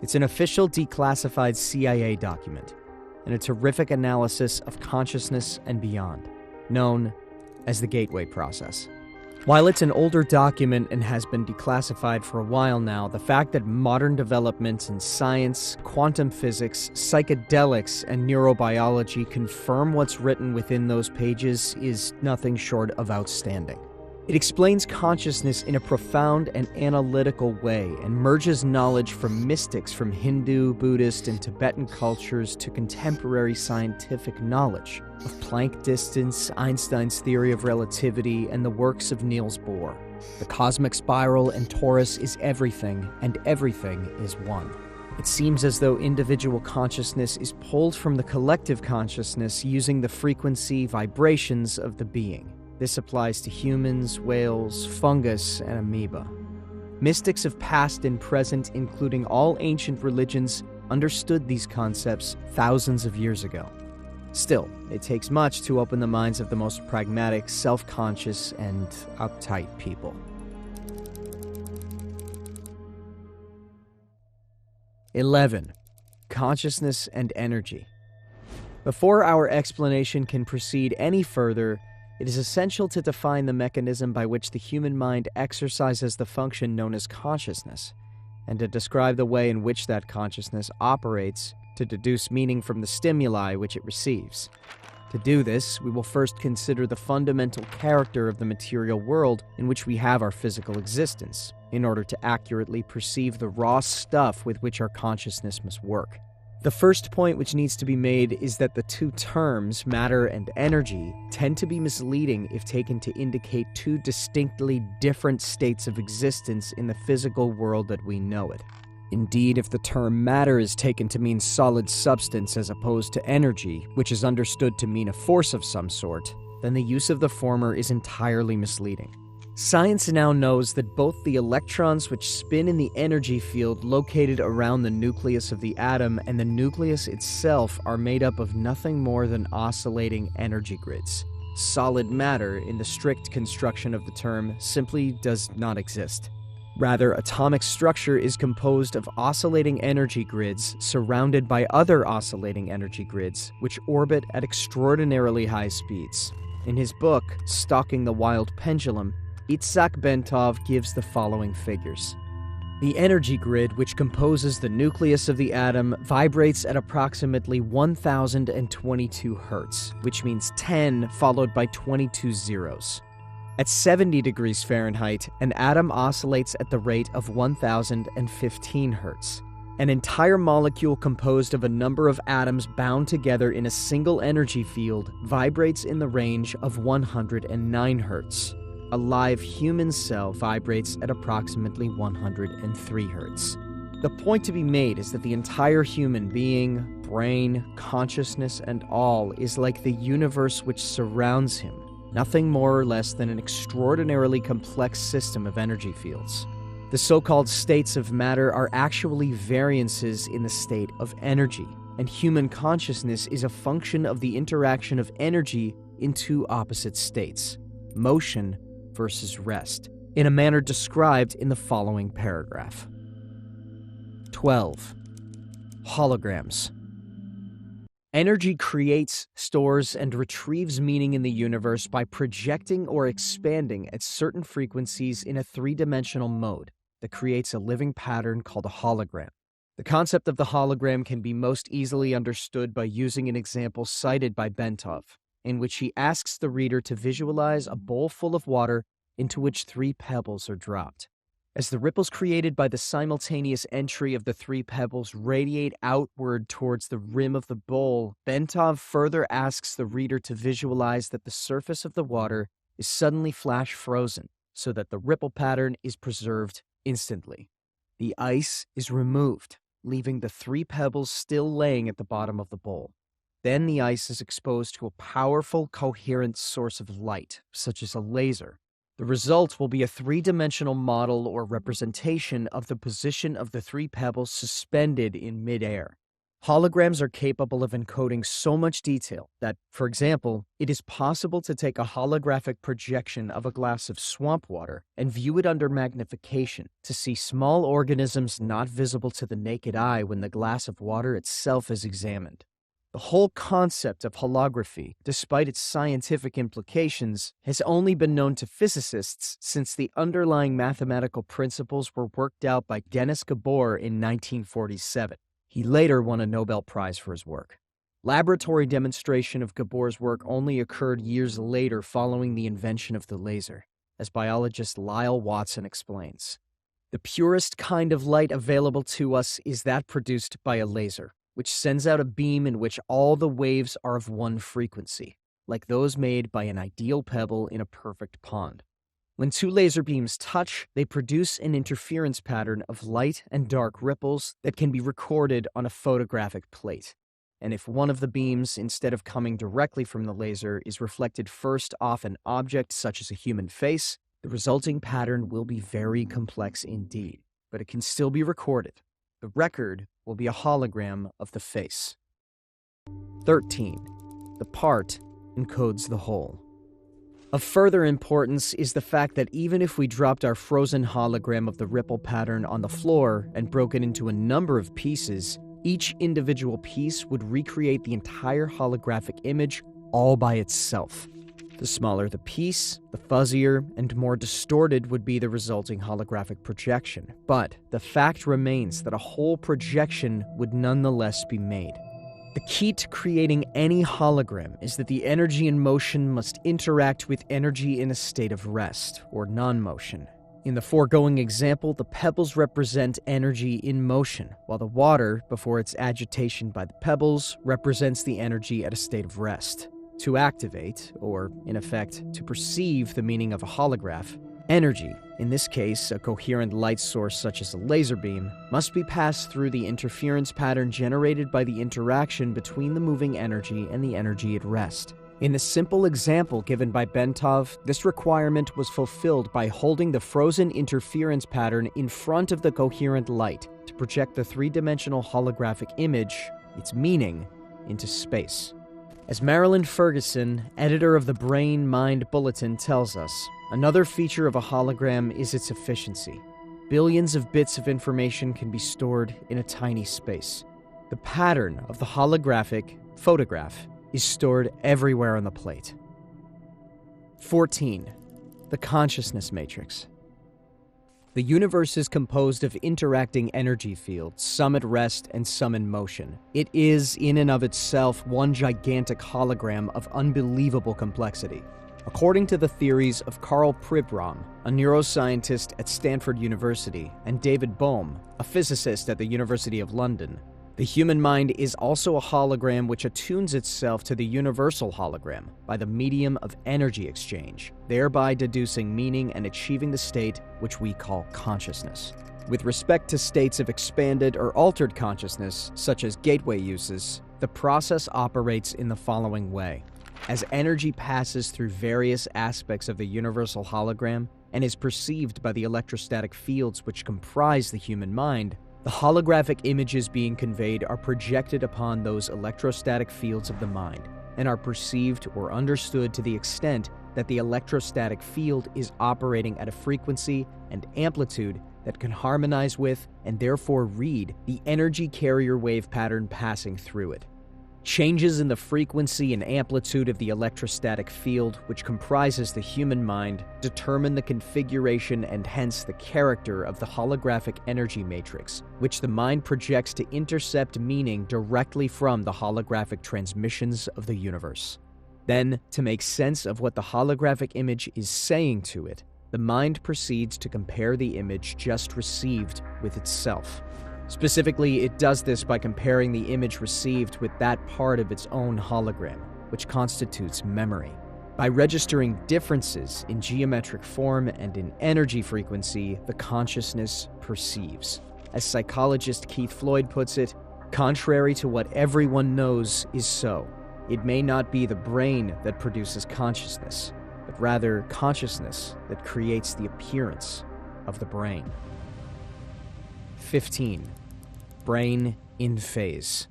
It's an official declassified CIA document, and a terrific analysis of consciousness and beyond, known as the Gateway Process. While it's an older document and has been declassified for a while now, the fact that modern developments in science, quantum physics, psychedelics, and neurobiology confirm what's written within those pages is nothing short of outstanding. It explains consciousness in a profound and analytical way and merges knowledge from mystics from Hindu, Buddhist, and Tibetan cultures to contemporary scientific knowledge of Planck distance, Einstein's theory of relativity, and the works of Niels Bohr. The cosmic spiral and torus is everything, and everything is one. It seems as though individual consciousness is pulled from the collective consciousness using the frequency vibrations of the being. This applies to humans, whales, fungus, and amoeba. Mystics of past and present, including all ancient religions, understood these concepts thousands of years ago. Still, it takes much to open the minds of the most pragmatic, self-conscious, and uptight people. 11. Consciousness and energy. Before our explanation can proceed any further, it is essential to define the mechanism by which the human mind exercises the function known as consciousness, and to describe the way in which that consciousness operates to deduce meaning from the stimuli which it receives. To do this, we will first consider the fundamental character of the material world in which we have our physical existence, in order to accurately perceive the raw stuff with which our consciousness must work. The first point which needs to be made is that the two terms, matter and energy, tend to be misleading if taken to indicate two distinctly different states of existence in the physical world that we know it. Indeed, if the term matter is taken to mean solid substance as opposed to energy, which is understood to mean a force of some sort, then the use of the former is entirely misleading. Science now knows that both the electrons which spin in the energy field located around the nucleus of the atom and the nucleus itself are made up of nothing more than oscillating energy grids. Solid matter, in the strict construction of the term, simply does not exist. Rather, atomic structure is composed of oscillating energy grids surrounded by other oscillating energy grids, which orbit at extraordinarily high speeds. In his book, Stalking the Wild Pendulum, Itzhak Bentov gives the following figures. The energy grid, which composes the nucleus of the atom, vibrates at approximately 1022 Hz, which means 10 followed by 22 zeros. At 70 degrees Fahrenheit, an atom oscillates at the rate of 1015 Hz. An entire molecule composed of a number of atoms bound together in a single energy field vibrates in the range of 109 Hz. A live human cell vibrates at approximately 103 Hz. The point to be made is that the entire human being, brain, consciousness, and all is like the universe which surrounds him, nothing more or less than an extraordinarily complex system of energy fields. The so-called states of matter are actually variances in the state of energy, and human consciousness is a function of the interaction of energy in two opposite states, motion versus rest, in a manner described in the following paragraph. 12. Holograms. Energy creates, stores, and retrieves meaning in the universe by projecting or expanding at certain frequencies in a three-dimensional mode that creates a living pattern called a hologram. The concept of the hologram can be most easily understood by using an example cited by Bentov, in which he asks the reader to visualize a bowl full of water into which 3 pebbles are dropped. As the ripples created by the simultaneous entry of the 3 pebbles radiate outward towards the rim of the bowl, Bentov further asks the reader to visualize that the surface of the water is suddenly flash frozen, so that the ripple pattern is preserved instantly. The ice is removed, leaving the 3 pebbles still laying at the bottom of the bowl. Then the ice is exposed to a powerful, coherent source of light, such as a laser. The result will be a 3-dimensional model or representation of the position of the 3 pebbles suspended in midair. Holograms are capable of encoding so much detail that, for example, it is possible to take a holographic projection of a glass of swamp water and view it under magnification to see small organisms not visible to the naked eye when the glass of water itself is examined. The whole concept of holography, despite its scientific implications, has only been known to physicists since the underlying mathematical principles were worked out by Denis Gabor in 1947. He later won a Nobel Prize for his work. Laboratory demonstration of Gabor's work only occurred years later following the invention of the laser, as biologist Lyle Watson explains. The purest kind of light available to us is that produced by a laser, which sends out a beam in which all the waves are of one frequency, like those made by an ideal pebble in a perfect pond. When two laser beams touch, they produce an interference pattern of light and dark ripples that can be recorded on a photographic plate. And if one of the beams, instead of coming directly from the laser, is reflected first off an object such as a human face, the resulting pattern will be very complex indeed, but it can still be recorded. The record will be a hologram of the face. 13. The part encodes the whole. Of further importance is the fact that even if we dropped our frozen hologram of the ripple pattern on the floor and broke it into a number of pieces, each individual piece would recreate the entire holographic image all by itself. The smaller the piece, the fuzzier and more distorted would be the resulting holographic projection. But the fact remains that a whole projection would nonetheless be made. The key to creating any hologram is that the energy in motion must interact with energy in a state of rest, or non-motion. In the foregoing example, the pebbles represent energy in motion, while the water, before its agitation by the pebbles, represents the energy at a state of rest. To activate, or in effect, to perceive the meaning of a holograph, energy, in this case a coherent light source such as a laser beam, must be passed through the interference pattern generated by the interaction between the moving energy and the energy at rest. In the simple example given by Bentov, this requirement was fulfilled by holding the frozen interference pattern in front of the coherent light to project the three-dimensional holographic image, its meaning, into space. As Marilyn Ferguson, editor of the Brain Mind Bulletin, tells us, another feature of a hologram is its efficiency. Billions of bits of information can be stored in a tiny space. The pattern of the holographic photograph is stored everywhere on the plate. 14. The consciousness matrix. The universe is composed of interacting energy fields, some at rest and some in motion. It is, in and of itself, one gigantic hologram of unbelievable complexity. According to the theories of Karl Pribram, a neuroscientist at Stanford University, and David Bohm, a physicist at the University of London, the human mind is also a hologram which attunes itself to the universal hologram by the medium of energy exchange, thereby deducing meaning and achieving the state which we call consciousness. With respect to states of expanded or altered consciousness, such as gateway uses, the process operates in the following way. As energy passes through various aspects of the universal hologram and is perceived by the electrostatic fields which comprise the human mind, the holographic images being conveyed are projected upon those electrostatic fields of the mind and are perceived or understood to the extent that the electrostatic field is operating at a frequency and amplitude that can harmonize with and therefore read the energy carrier wave pattern passing through it. Changes in the frequency and amplitude of the electrostatic field, which comprises the human mind, determine the configuration and hence the character of the holographic energy matrix, which the mind projects to intercept meaning directly from the holographic transmissions of the universe. Then, to make sense of what the holographic image is saying to it, the mind proceeds to compare the image just received with itself. Specifically, it does this by comparing the image received with that part of its own hologram, which constitutes memory. By registering differences in geometric form and in energy frequency, the consciousness perceives. As psychologist Keith Floyd puts it, contrary to what everyone knows is so, it may not be the brain that produces consciousness, but rather consciousness that creates the appearance of the brain. 15. Brain in phase.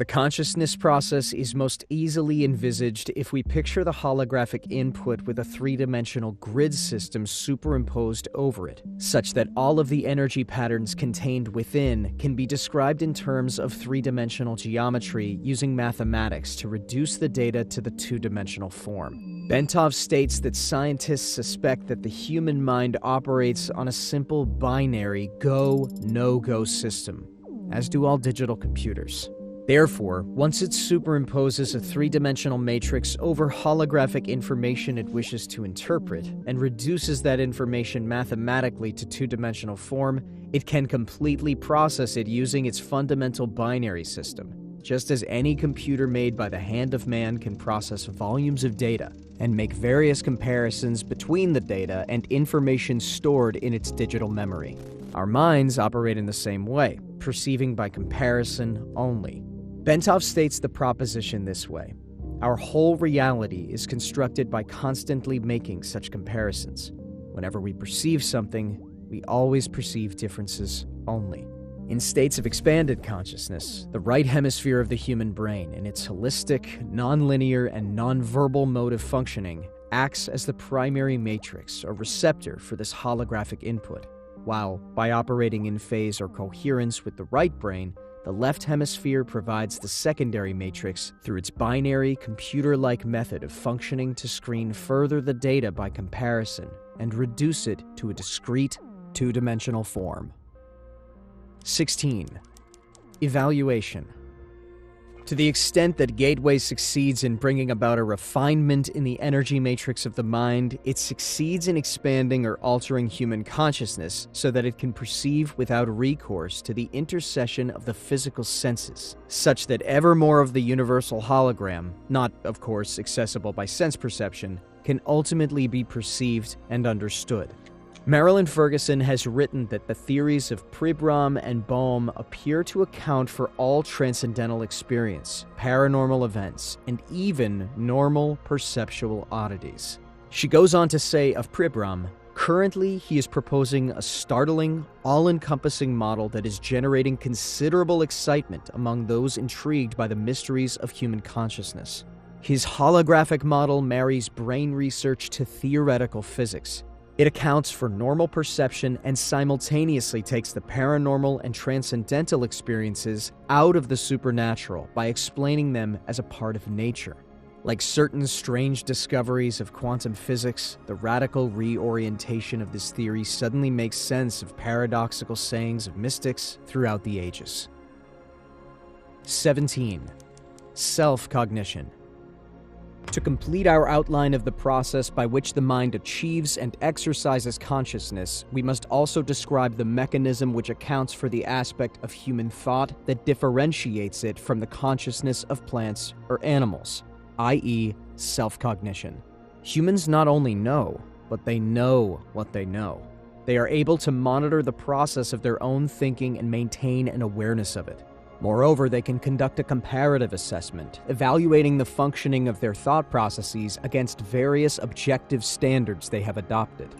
The consciousness process is most easily envisaged if we picture the holographic input with a three-dimensional grid system superimposed over it, such that all of the energy patterns contained within can be described in terms of three-dimensional geometry using mathematics to reduce the data to the two-dimensional form. Bentov states that scientists suspect that the human mind operates on a simple binary go, no-go system, as do all digital computers. Therefore, once it superimposes a three-dimensional matrix over holographic information it wishes to interpret, and reduces that information mathematically to two-dimensional form, it can completely process it using its fundamental binary system, just as any computer made by the hand of man can process volumes of data and make various comparisons between the data and information stored in its digital memory. Our minds operate in the same way, perceiving by comparison only. Bentov states the proposition this way: our whole reality is constructed by constantly making such comparisons. Whenever we perceive something, we always perceive differences only. In states of expanded consciousness, the right hemisphere of the human brain, in its holistic, nonlinear, and nonverbal mode of functioning, acts as the primary matrix or receptor for this holographic input, while, by operating in phase or coherence with the right brain, the left hemisphere provides the secondary matrix through its binary, computer-like method of functioning to screen further the data by comparison and reduce it to a discrete, two-dimensional form. 16. Evaluation. To the extent that Gateway succeeds in bringing about a refinement in the energy matrix of the mind, it succeeds in expanding or altering human consciousness so that it can perceive without recourse to the intercession of the physical senses, such that ever more of the universal hologram, not, of course, accessible by sense perception, can ultimately be perceived and understood. Marilyn Ferguson has written that the theories of Pribram and Bohm appear to account for all transcendental experience, paranormal events, and even normal perceptual oddities. She goes on to say of Pribram, currently he is proposing a startling, all-encompassing model that is generating considerable excitement among those intrigued by the mysteries of human consciousness. His holographic model marries brain research to theoretical physics. It accounts for normal perception and simultaneously takes the paranormal and transcendental experiences out of the supernatural by explaining them as a part of nature. Like certain strange discoveries of quantum physics, the radical reorientation of this theory suddenly makes sense of paradoxical sayings of mystics throughout the ages. 17. Selfcognition. To complete our outline of the process by which the mind achieves and exercises consciousness, we must also describe the mechanism which accounts for the aspect of human thought that differentiates it from the consciousness of plants or animals, i.e., self-cognition. Humans not only know, but they know what they know. They are able to monitor the process of their own thinking and maintain an awareness of it. Moreover, they can conduct a comparative assessment, evaluating the functioning of their thought processes against various objective standards they have adopted.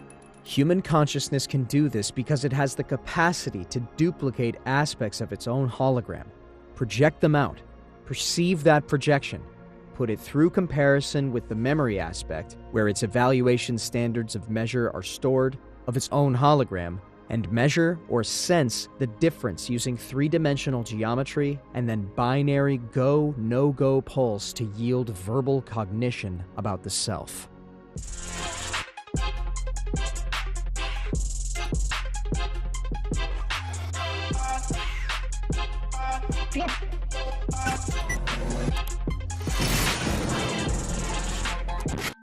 Human consciousness can do this because it has the capacity to duplicate aspects of its own hologram, project them out, perceive that projection, put it through comparison with the memory aspect, where its evaluation standards of measure are stored, of its own hologram, and measure or sense the difference using three-dimensional geometry and then binary go, no-go poles to yield verbal cognition about the self.